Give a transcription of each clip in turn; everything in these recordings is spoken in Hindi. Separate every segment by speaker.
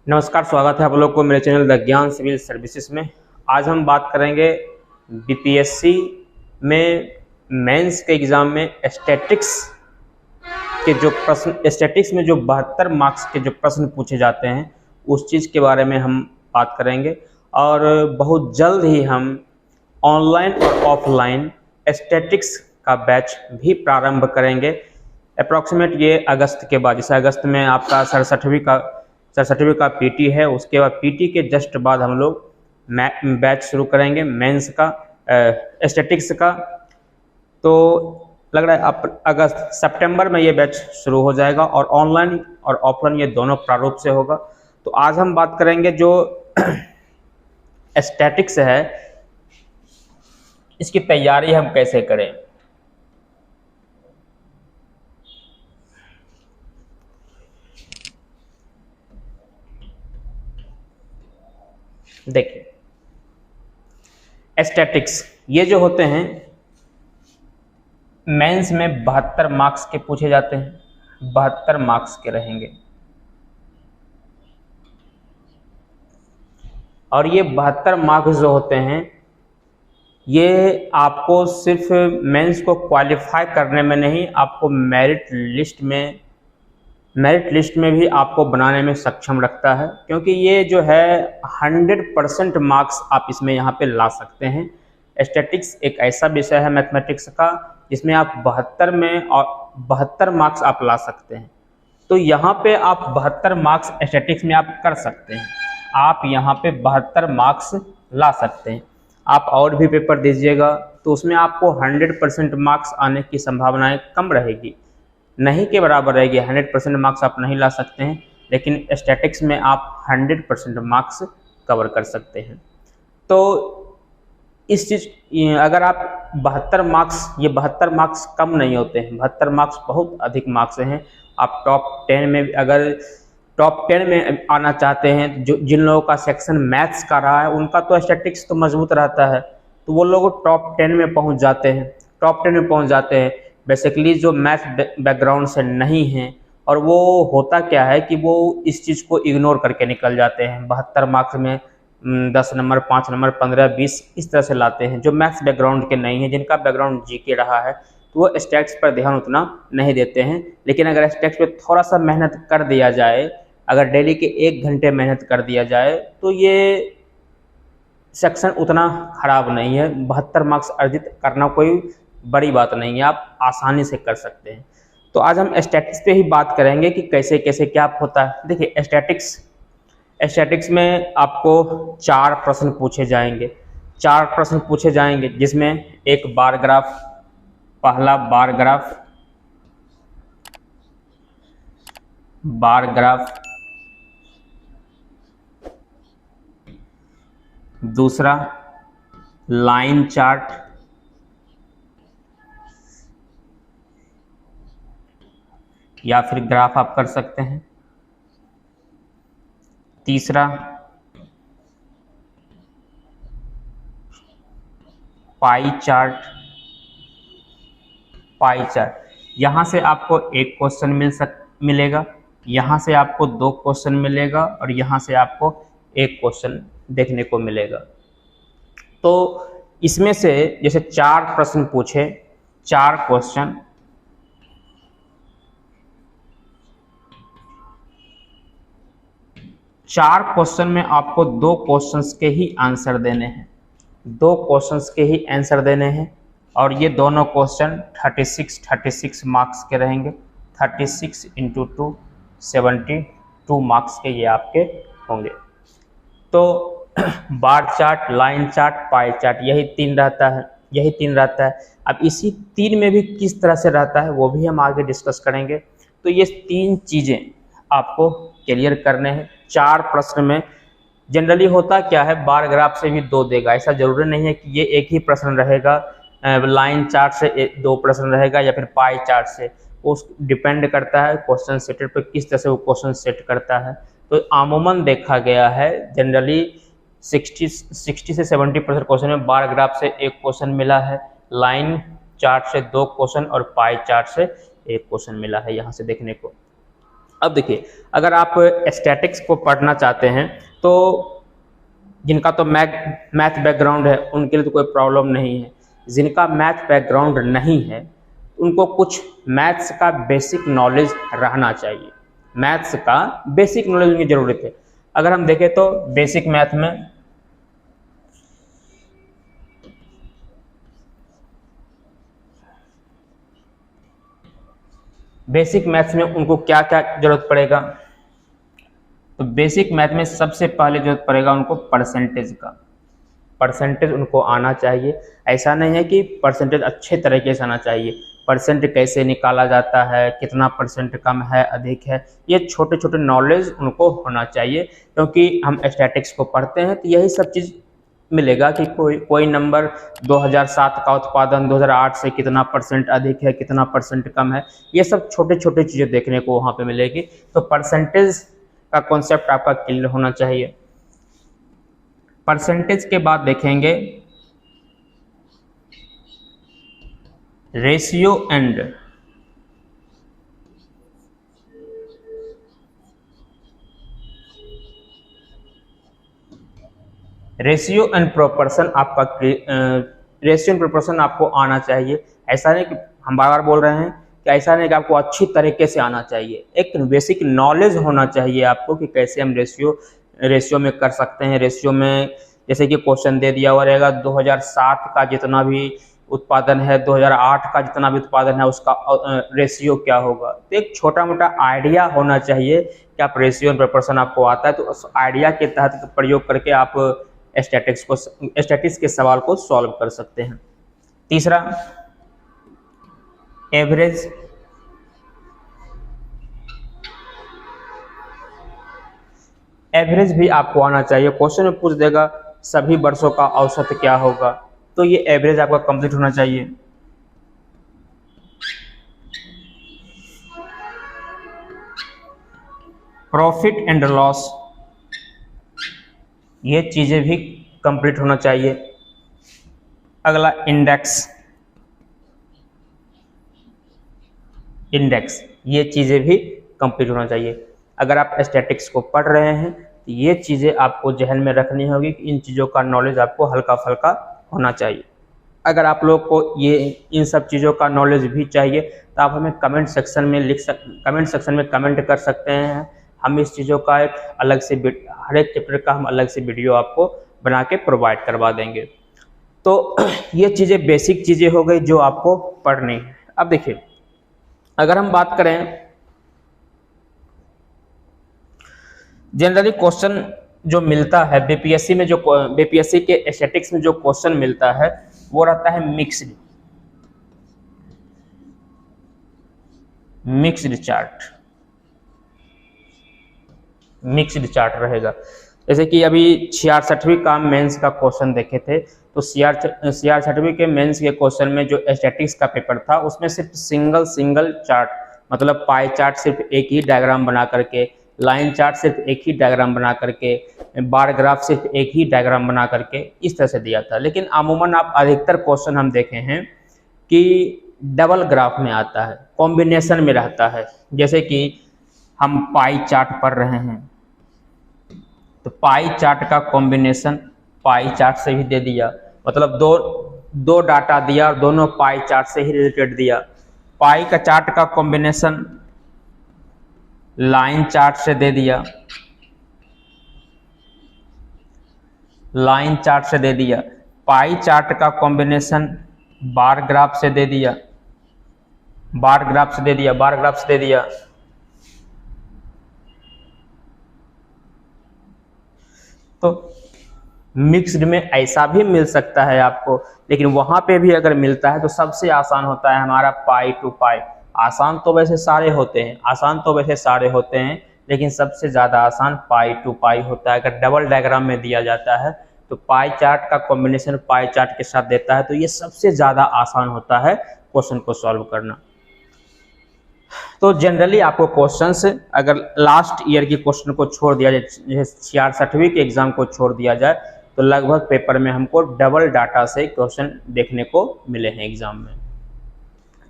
Speaker 1: नमस्कार, स्वागत है आप लोग को मेरे चैनल द ज्ञान सिविल सर्विसेज में। आज हम बात करेंगे बीपीएससी में मेंस के एग्ज़ाम में स्टैटिक्स के जो प्रश्न, स्टैटिक्स में जो 72 मार्क्स के जो प्रश्न पूछे जाते हैं उस चीज़ के बारे में हम बात करेंगे। और बहुत जल्द ही हम ऑनलाइन और ऑफलाइन स्टैटिक्स का बैच भी प्रारंभ करेंगे। अप्रॉक्सीमेट ये अगस्त के बाद, जैसे अगस्त में आपका 67वीं का पीटी है, उसके बाद पीटी के जस्ट बाद हम लोग बैच शुरू करेंगे मेंस का स्टैटिक्स का। तो लग रहा है आप अगस्त सितंबर में ये बैच शुरू हो जाएगा और ऑनलाइन और ऑफलाइन ये दोनों प्रारूप से होगा। तो आज हम बात करेंगे जो स्टैटिक्स है इसकी तैयारी हम कैसे करें। देखिए, स्टैटिक्स ये जो होते हैं मेंस में 72 मार्क्स के पूछे जाते हैं, 72 मार्क्स के रहेंगे। और ये 72 मार्क्स जो होते हैं ये आपको सिर्फ मेंस को क्वालिफाई करने में नहीं, आपको मेरिट लिस्ट में भी आपको बनाने में सक्षम रखता है, क्योंकि ये जो है 100% मार्क्स आप इसमें यहाँ पे ला सकते हैं। स्टैटिक्स एक ऐसा विषय है मैथमेटिक्स का जिसमें आप 72 मार्क्स आप ला सकते हैं। तो यहाँ पे आप 72 मार्क्स स्टैटिक्स में आप कर सकते हैं, आप यहाँ पे 72 मार्क्स ला सकते हैं। आप और भी पेपर दीजिएगा तो उसमें आपको 100% मार्क्स आने की संभावनाएं कम रहेगी, नहीं के बराबर रहेगी। 100% मार्क्स आप नहीं ला सकते हैं, लेकिन स्टैटिक्स में आप 100% मार्क्स कवर कर सकते हैं। तो इस चीज़, अगर आप 72 मार्क्स कम नहीं होते हैं, 72 मार्क्स बहुत अधिक मार्क्स हैं। आप टॉप 10 में, अगर टॉप 10 में आना चाहते हैं, जो जिन लोगों का सेक्शन मैथ्स का रहा है उनका तो स्टैटिक्स तो मजबूत रहता है, तो वो लोग टॉप 10 में पहुंच जाते हैं। बेसिकली जो मैथ बैकग्राउंड से नहीं हैं, और वो होता क्या है कि वो इस चीज़ को इग्नोर करके निकल जाते हैं। 72 मार्क्स में 10 नंबर, 5 नंबर, 15, 20 इस तरह से लाते हैं। जो मैथ्स बैकग्राउंड के नहीं हैं, जिनका बैकग्राउंड जीके रहा है, तो वो स्टैटिक्स पर ध्यान उतना नहीं देते हैं। लेकिन अगर स्टैटिक्स पे थोड़ा सा मेहनत कर दिया जाए, अगर डेली के 1 घंटे मेहनत कर दिया जाए, तो ये सेक्शन उतना खराब नहीं है। 72 मार्क्स अर्जित करना कोई बड़ी बात नहीं है, आप आसानी से कर सकते हैं। तो आज हम स्टैटिक्स पे ही बात करेंगे कि कैसे कैसे क्या होता है। देखिए, स्टैटिक्स में आपको 4 प्रश्न पूछे जाएंगे, जिसमें एक बार ग्राफ, पहला बार ग्राफ, दूसरा लाइन चार्ट, या फिर ग्राफ आप कर सकते हैं, तीसरा पाई चार्ट। यहाँ से आपको एक क्वेश्चन मिलेगा, यहाँ से आपको 2 क्वेश्चन मिलेगा, और यहाँ से आपको एक क्वेश्चन देखने को मिलेगा। तो इसमें से जैसे 4 प्रश्न पूछे, 4 क्वेश्चन, 4 क्वेश्चन में आपको 2 क्वेश्चंस के ही आंसर देने हैं, और ये दोनों क्वेश्चन 36 मार्क्स के रहेंगे। 36 × 2 72 मार्क्स के ये आपके होंगे। तो bar chart, line chart, pie chart, यही तीन रहता है। अब इसी 3 में भी किस तरह से रहता है वो भी हम आगे डिस्कस करेंगे। तो ये 3 चीज़ें आपको क्लियर करने हैं। 4 प्रश्न में जनरली होता क्या है, बार ग्राफ से भी 2 देगा, ऐसा जरूरी नहीं है कि ये एक ही प्रश्न रहेगा। लाइन चार्ट से 2 प्रश्न रहेगा, या फिर पाई चार्ट से, वो डिपेंड करता है क्वेश्चन सेटर पर, किस तरह से वो क्वेश्चन सेट करता है। तो अमूमन देखा गया है जनरली 60 से 70% क्वेश्चन में बार ग्राफ से 1 क्वेश्चन मिला है, लाइन चार्ट से 2 क्वेश्चन, और पाई चार्ट से 1 क्वेश्चन मिला है यहाँ से देखने को। अब देखिए, अगर आप स्टैटिक्स को पढ़ना चाहते हैं तो जिनका तो मैथ बैकग्राउंड है उनके लिए तो कोई प्रॉब्लम नहीं है। जिनका मैथ बैकग्राउंड नहीं है उनको कुछ मैथ्स का बेसिक नॉलेज रहना चाहिए। मैथ्स का बेसिक नॉलेज उनकी ज़रूरत है। अगर हम देखें तो बेसिक मैथ में उनको क्या क्या जरूरत पड़ेगा, तो बेसिक मैथ में सबसे पहले जरूरत पड़ेगा उनको परसेंटेज का। परसेंटेज उनको आना चाहिए। ऐसा नहीं है कि परसेंटेज अच्छे तरीके से आना चाहिए, परसेंट कैसे निकाला जाता है, कितना परसेंट कम है अधिक है, ये छोटे छोटे नॉलेज उनको होना चाहिए। क्योंकि हम स्टैटिक्स को पढ़ते हैं तो यही सब चीज़ मिलेगा कि कोई नंबर 2007 का उत्पादन 2008 से कितना परसेंट अधिक है, कितना परसेंट कम है, ये सब छोटे छोटे चीज़ें देखने को वहाँ पे मिलेगी। तो परसेंटेज का कॉन्सेप्ट आपका क्लियर होना चाहिए। परसेंटेज के बाद देखेंगे रेशियो एंड प्रोपोर्शन। आपका रेशियो एंड प्रोपोर्शन आपको आना चाहिए। ऐसा नहीं कि हम बार बार बोल रहे हैं कि ऐसा नहीं कि आपको अच्छी तरीके से आना चाहिए, एक बेसिक नॉलेज होना चाहिए आपको कि कैसे हम रेशियो में कर सकते हैं। रेशियो में जैसे कि क्वेश्चन दे दिया हुआ रहेगा 2007 का जितना भी उत्पादन है, 2008 का जितना भी उत्पादन है, उसका रेशियो क्या होगा। तो एक छोटा मोटा आइडिया होना चाहिए कि आप रेशियो एंड प्रोपोर्शन आपको आता है, तो उस आइडिया के तहत प्रयोग करके आप स्टैटिक्स के सवाल को सॉल्व कर सकते हैं। तीसरा, एवरेज भी आपको आना चाहिए। क्वेश्चन में पूछ देगा सभी वर्षों का औसत क्या होगा, तो ये एवरेज आपका कंप्लीट होना चाहिए। प्रॉफिट एंड लॉस, ये चीजें भी कंप्लीट होना चाहिए। अगला इंडेक्स, ये चीजें भी कंप्लीट होना चाहिए। अगर आप स्टैटिक्स को पढ़ रहे हैं तो ये चीजें आपको जहन में रखनी होगी कि इन चीजों का नॉलेज आपको हल्का फुल्का होना चाहिए। अगर आप लोग को ये इन सब चीज़ों का नॉलेज भी चाहिए तो आप हमें कमेंट सेक्शन में कमेंट कर सकते हैं। हम इस चीज़ों का एक अलग से हर एक चैप्टर का हम अलग से वीडियो आपको बना के प्रोवाइड करवा देंगे। तो ये चीज़ें बेसिक चीज़ें हो गई जो आपको पढ़नी है। अब देखिए, अगर हम बात करें जनरली क्वेश्चन जो मिलता है बीपीएससी के स्टैटिक्स में जो क्वेश्चन मिलता है वो रहता है मिक्स्ड चार्ट रहेगा। जैसे कि अभी 66वीं का मेंस का क्वेश्चन देखे थे, तो 66वीं के मेंस के क्वेश्चन में जो स्टैटिक्स का पेपर था उसमें सिर्फ सिंगल चार्ट, मतलब पाई चार्ट सिर्फ एक ही डायग्राम बना करके, लाइन चार्ट सिर्फ एक ही डायग्राम बना करके, बार ग्राफ सिर्फ एक ही डायग्राम बना करके इस तरह से दिया था। लेकिन अमूमन आप अधिकतर क्वेश्चन हम देखे हैं कि डबल ग्राफ में आता है, कॉम्बिनेशन में रहता है। जैसे कि हम पाई चार्ट पढ़ रहे हैं तो पाई चार्ट का कॉम्बिनेशन पाई चार्ट से ही दे दिया, मतलब दो डाटा दिया और दोनों पाई चार्ट से ही रिलेटेड दिया। पाई का चार्ट का कॉम्बिनेशन लाइन चार्ट से दे दिया, पाई चार्ट का कॉम्बिनेशन बार ग्राफ से दे दिया, तो मिक्स्ड में ऐसा भी मिल सकता है आपको, लेकिन वहां पे भी अगर मिलता है तो सबसे आसान होता है हमारा पाई टू पाई। आसान तो वैसे सारे होते हैं, लेकिन सबसे ज़्यादा आसान पाई टू पाई होता है। अगर डबल डायग्राम में दिया जाता है तो पाई चार्ट का कॉम्बिनेशन पाई चार्ट के साथ देता है, तो ये सबसे ज़्यादा आसान होता है क्वेश्चन को सॉल्व करना। तो जनरली आपको क्वेश्चंस अगर लास्ट ईयर की क्वेश्चन को छोड़ दिया जाए, जैसे 66वीं के एग्जाम को छोड़ दिया जाए, तो लगभग पेपर में हमको डबल डाटा से क्वेश्चन देखने को मिले हैं एग्जाम में।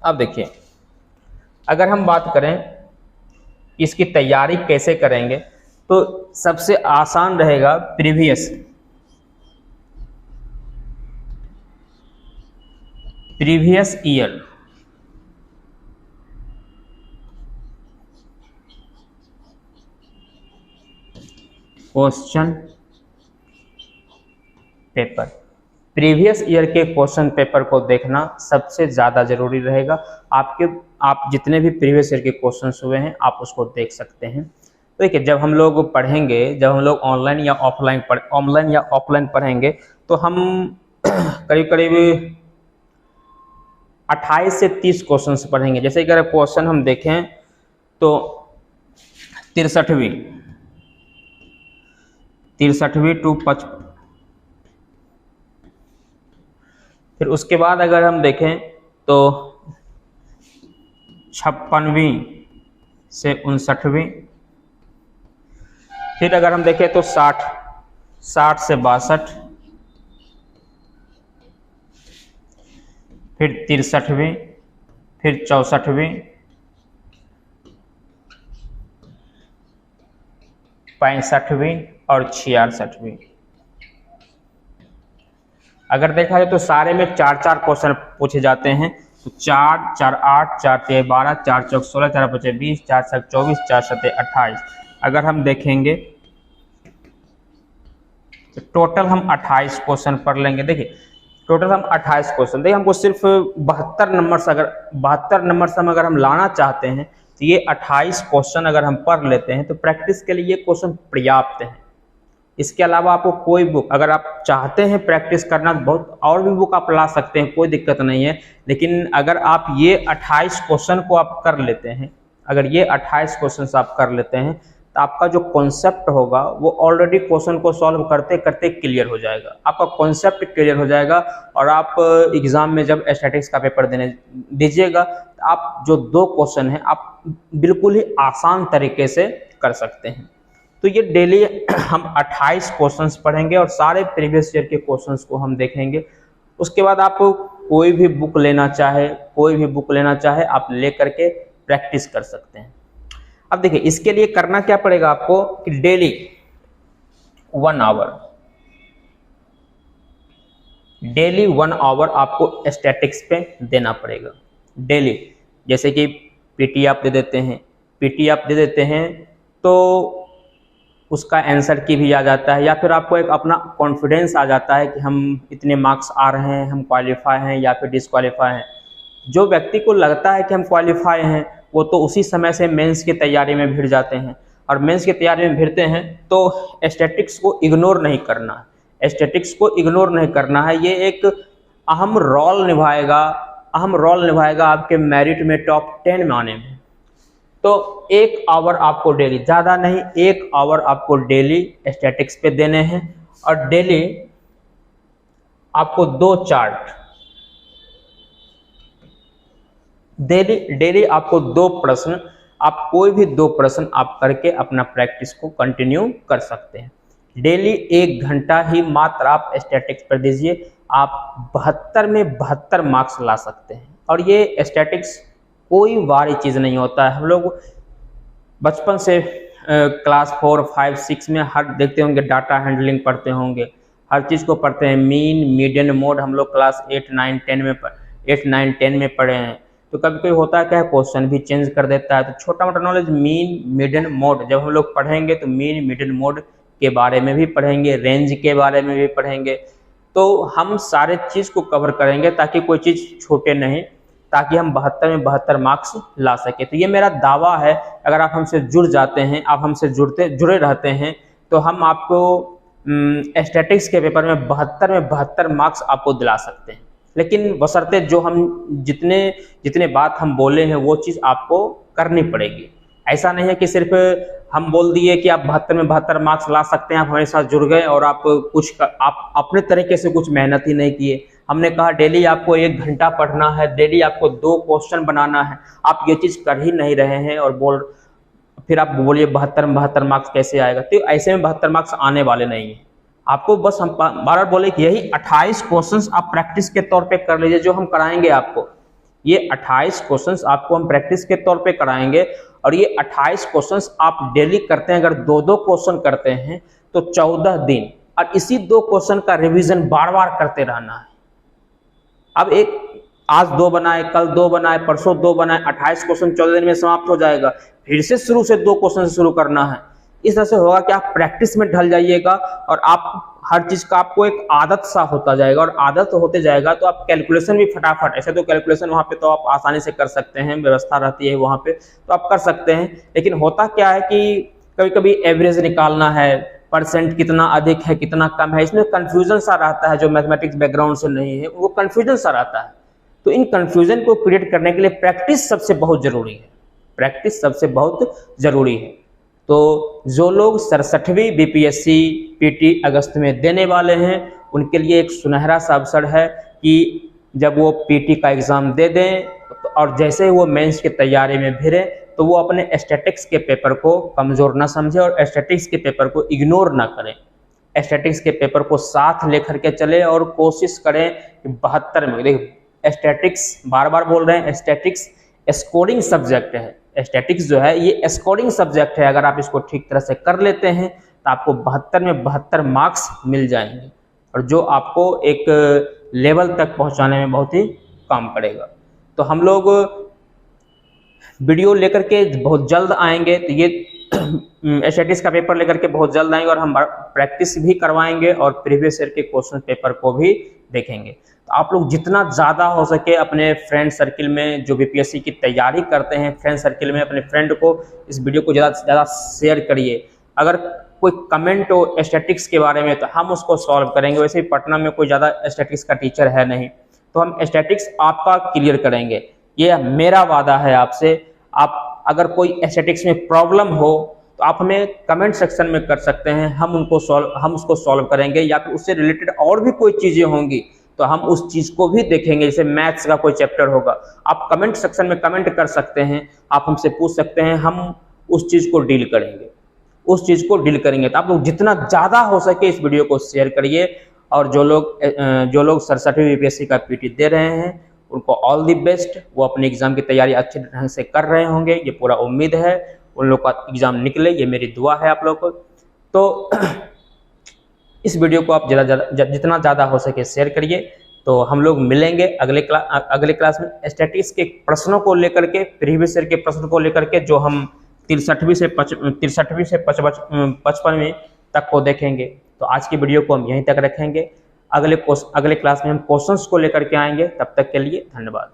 Speaker 1: अब देखिए, अगर हम बात करें इसकी तैयारी कैसे करेंगे, तो सबसे आसान रहेगा previous year question paper. Previous year के क्वेश्चन पेपर को देखना सबसे ज़्यादा जरूरी रहेगा। आप जितने भी प्रीवियस ईयर के क्वेश्चंस हुए हैं आप उसको देख सकते हैं। तो देखिए, जब हम लोग पढ़ेंगे, जब हम लोग ऑनलाइन या ऑफलाइन पढ़ेंगे, तो हम करीब करीब 28 से 30 क्वेश्चंस पढ़ेंगे। जैसे अगर क्वेश्चन हम देखें तो 63वीं टू 55, फिर उसके बाद अगर हम देखें तो 56वीं से 59वीं, फिर अगर हम देखें तो 60 से 62, फिर 63वीं, फिर 64वीं, 65वीं और 66वीं। अगर देखा जाए तो सारे में 4-4 क्वेश्चन पूछे जाते हैं। तो 4, 4, 8, 4, 3, 12, 4, 4, 16, 4, 5, 20, 4, 7, 24, 4, 7, 28। अगर हम देखेंगे तो टोटल हम 28 क्वेश्चन पढ़ लेंगे। देखिए, टोटल हम 28 क्वेश्चन, देखिए हमको सिर्फ 72 नंबर से हम अगर हम लाना चाहते हैं तो ये 28 क्वेश्चन अगर हम पढ़ लेते हैं तो प्रैक्टिस के लिए ये क्वेश्चन पर्याप्त है। इसके अलावा आपको कोई बुक, अगर आप चाहते हैं प्रैक्टिस करना, बहुत और भी बुक आप ला सकते हैं, कोई दिक्कत नहीं है। लेकिन अगर आप ये 28 क्वेश्चन को आप कर लेते हैं, अगर ये 28 क्वेश्चन आप कर लेते हैं तो आपका जो कॉन्सेप्ट होगा वो ऑलरेडी क्वेश्चन को सॉल्व करते करते क्लियर हो जाएगा। आपका कॉन्सेप्ट क्लियर हो जाएगा और आप एग्जाम में जब स्टैटिस्टिक्स का पेपर देने दीजिएगा तो आप जो 2 क्वेश्चन हैं आप बिल्कुल ही आसान तरीके से कर सकते हैं। तो ये डेली हम 28 क्वेश्चंस पढ़ेंगे और सारे प्रीवियस ईयर के क्वेश्चंस को हम देखेंगे। उसके बाद आप कोई भी बुक लेना चाहे आप ले करके प्रैक्टिस कर सकते हैं। अब देखिए, इसके लिए करना क्या पड़ेगा आपको कि डेली 1 आवर आपको स्टैटिक्स पे देना पड़ेगा डेली। जैसे कि पीटी आप दे देते हैं तो उसका आंसर की भी आ जाता है, या फिर आपको एक अपना कॉन्फिडेंस आ जाता है कि हम इतने मार्क्स आ रहे हैं, हम क्वालिफाई हैं या फिर डिसक्वालीफाई हैं। जो व्यक्ति को लगता है कि हम क्वालिफाई हैं वो तो उसी समय से मेंस की तैयारी में भिड़ जाते हैं, और मेंस की तैयारी में भिड़ते हैं तो स्टैटिक्स को इग्नोर नहीं करना है। ये एक अहम रोल निभाएगा आपके मेरिट में टॉप 10 में आने में। तो 1 आवर आपको डेली, ज़्यादा नहीं, 1 आवर आपको डेली स्टैटिक्स पे देने हैं। और डेली आपको 2 चार्ट, डेली आपको 2 प्रश्न, आप कोई भी 2 प्रश्न आप करके अपना प्रैक्टिस को कंटिन्यू कर सकते हैं। डेली 1 घंटा ही मात्र आप स्टैटिक्स पर दीजिए, आप 72 में 72 मार्क्स ला सकते हैं। और ये स्टैटिक्स कोई भारी चीज़ नहीं होता है। हम लोग बचपन से क्लास 4, 5, 6 में हर देखते होंगे, डाटा हैंडलिंग पढ़ते होंगे, हर चीज़ को पढ़ते हैं। मीन, मीडियन, मोड हम लोग क्लास 8, 9, 10 में पढ़े हैं। तो कभी कोई होता है क्या, क्वेश्चन भी चेंज कर देता है। तो छोटा मोटा नॉलेज मीन, मीडियन, मोड जब हम लोग पढ़ेंगे तो मीन, मीडियन, मोड के बारे में भी पढ़ेंगे, रेंज के बारे में भी पढ़ेंगे। तो हम सारे चीज़ को कवर करेंगे ताकि कोई चीज़ छूटे नहीं, ताकि हम 72 में 72 मार्क्स ला सके। तो ये मेरा दावा है, अगर आप हमसे जुड़ जाते हैं, आप हमसे जुड़े रहते हैं, तो हम आपको स्टैटिक्स के पेपर में 72 में 72 मार्क्स आपको दिला सकते हैं। लेकिन बशर्ते जो हम जितने बात हम बोले हैं वो चीज़ आपको करनी पड़ेगी। ऐसा नहीं है कि सिर्फ हम बोल दिए कि आप 72 में 72 मार्क्स ला सकते हैं, आप हमारे साथ जुड़ गए और आप अपने तरीके से कुछ मेहनत ही नहीं किए। हमने कहा डेली आपको 1 घंटा पढ़ना है, डेली आपको 2 क्वेश्चन बनाना है, आप ये चीज़ कर ही नहीं रहे हैं और फिर आप बोलिए 72 में 72 मार्क्स कैसे आएगा। तो ऐसे में 72 मार्क्स आने वाले नहीं हैं। आपको बस हम बार बार बोले कि यही 28 क्वेश्चंस आप प्रैक्टिस के तौर पे कर लीजिए, जो हम कराएंगे आपको। ये 28 क्वेश्चंस आपको हम प्रैक्टिस के तौर पे कराएंगे और ये 28 क्वेश्चंस आप डेली करते हैं, अगर 2-2 क्वेश्चन करते हैं तो 14 दिन, और इसी 2 क्वेश्चन का रिवीजन बार बार करते रहना है। अब एक आज 2 बनाए, कल 2 बनाए, परसों 2 बनाए, 28 क्वेश्चन 14 दिन में समाप्त हो जाएगा। फिर से शुरू से 2 क्वेश्चन से शुरू करना है। इस तरह से होगा कि आप प्रैक्टिस में ढल जाइएगा और आप हर चीज का आपको एक आदत सा होता जाएगा, और आदत होते जाएगा तो आप कैलकुलेशन भी फटाफट, ऐसे तो कैलकुलेशन वहां पे तो आप आसानी से कर सकते हैं, व्यवस्था रहती है वहां पे तो आप कर सकते हैं। लेकिन होता क्या है कि कभी कभी एवरेज निकालना है, परसेंट कितना अधिक है कितना कम है, इसमें कंफ्यूजन सा रहता है। जो मैथमेटिक्स बैकग्राउंड से नहीं है वो कंफ्यूजन सा रहता है। तो इन कंफ्यूजन को क्रिएट करने के लिए प्रैक्टिस सबसे बहुत जरूरी है, प्रैक्टिस सबसे बहुत जरूरी है। तो जो लोग 67वीं बीपीएससी पीटी अगस्त में देने वाले हैं उनके लिए एक सुनहरा सा अवसर है कि जब वो पीटी का एग्ज़ाम दे दें और जैसे ही वो मेंस की तैयारी में भिड़े तो वो अपने स्टैटिक्स के पेपर को कमज़ोर ना समझे और स्टैटिक्स के पेपर को इग्नोर ना करें। स्टैटिक्स के पेपर को साथ लेकर के चले और कोशिश करें कि 72 में, देखिए स्टैटिक्स बार बार बोल रहे हैं, स्टैटिक्स स्कोरिंग सब्जेक्ट है। स्टैटिक्स जो है ये स्कोरिंग सब्जेक्ट है। अगर आप इसको ठीक तरह से कर लेते हैं तो आपको 72 में 72 मार्क्स मिल जाएंगे, और जो आपको एक लेवल तक पहुंचाने में बहुत ही काम पड़ेगा। तो हम लोग वीडियो लेकर के बहुत जल्द आएंगे, तो ये स्टैटिक्स का पेपर लेकर के बहुत जल्द आएंगे और हम प्रैक्टिस भी करवाएंगे और प्रीवियस ईयर के क्वेश्चन पेपर को भी देखेंगे। तो आप लोग जितना ज़्यादा हो सके अपने फ्रेंड सर्किल में जो बीपीएससी की तैयारी करते हैं, फ्रेंड सर्किल में अपने फ्रेंड को इस वीडियो को ज़्यादा से ज़्यादा शेयर करिए। अगर कोई कमेंट हो स्टैटिक्स के बारे में तो हम उसको सॉल्व करेंगे। वैसे ही पटना में कोई ज़्यादा स्टैटिक्स का टीचर है नहीं, तो हम स्टैटिक्स आपका क्लियर करेंगे, ये मेरा वादा है आपसे। आप अगर कोई स्टैटिक्स में प्रॉब्लम हो तो आप हमें कमेंट सेक्शन में कर सकते हैं, हम उसको सॉल्व करेंगे। या फिर उससे रिलेटेड और भी कोई चीज़ें होंगी तो हम उस चीज़ को भी देखेंगे। जैसे मैथ्स का कोई चैप्टर होगा, आप कमेंट सेक्शन में कमेंट कर सकते हैं, आप हमसे पूछ सकते हैं, हम उस चीज़ को डील करेंगे, उस चीज़ को डील करेंगे। तो आप लोग जितना ज़्यादा हो सके इस वीडियो को शेयर करिए। और जो लोग 67वीं बीपीएससी का पीटी दे रहे हैं उनको ऑल दी बेस्ट। वो अपनी एग्ज़ाम की तैयारी अच्छे ढंग से कर रहे होंगे, ये पूरा उम्मीद है उन लोग का एग्ज़ाम निकले, ये मेरी दुआ है आप लोग को। तो इस वीडियो को आप जितना ज़्यादा हो सके शेयर करिए। तो हम लोग मिलेंगे अगले क्लास में स्टैटिक्स के प्रश्नों को लेकर के, प्रीवियस ईयर के प्रश्न को लेकर के, जो हम 63वीं से 55वीं तक को देखेंगे। तो आज की वीडियो को हम यहीं तक रखेंगे। अगले क्लास में हम क्वेश्चंस को लेकर के आएंगे। तब तक के लिए धन्यवाद।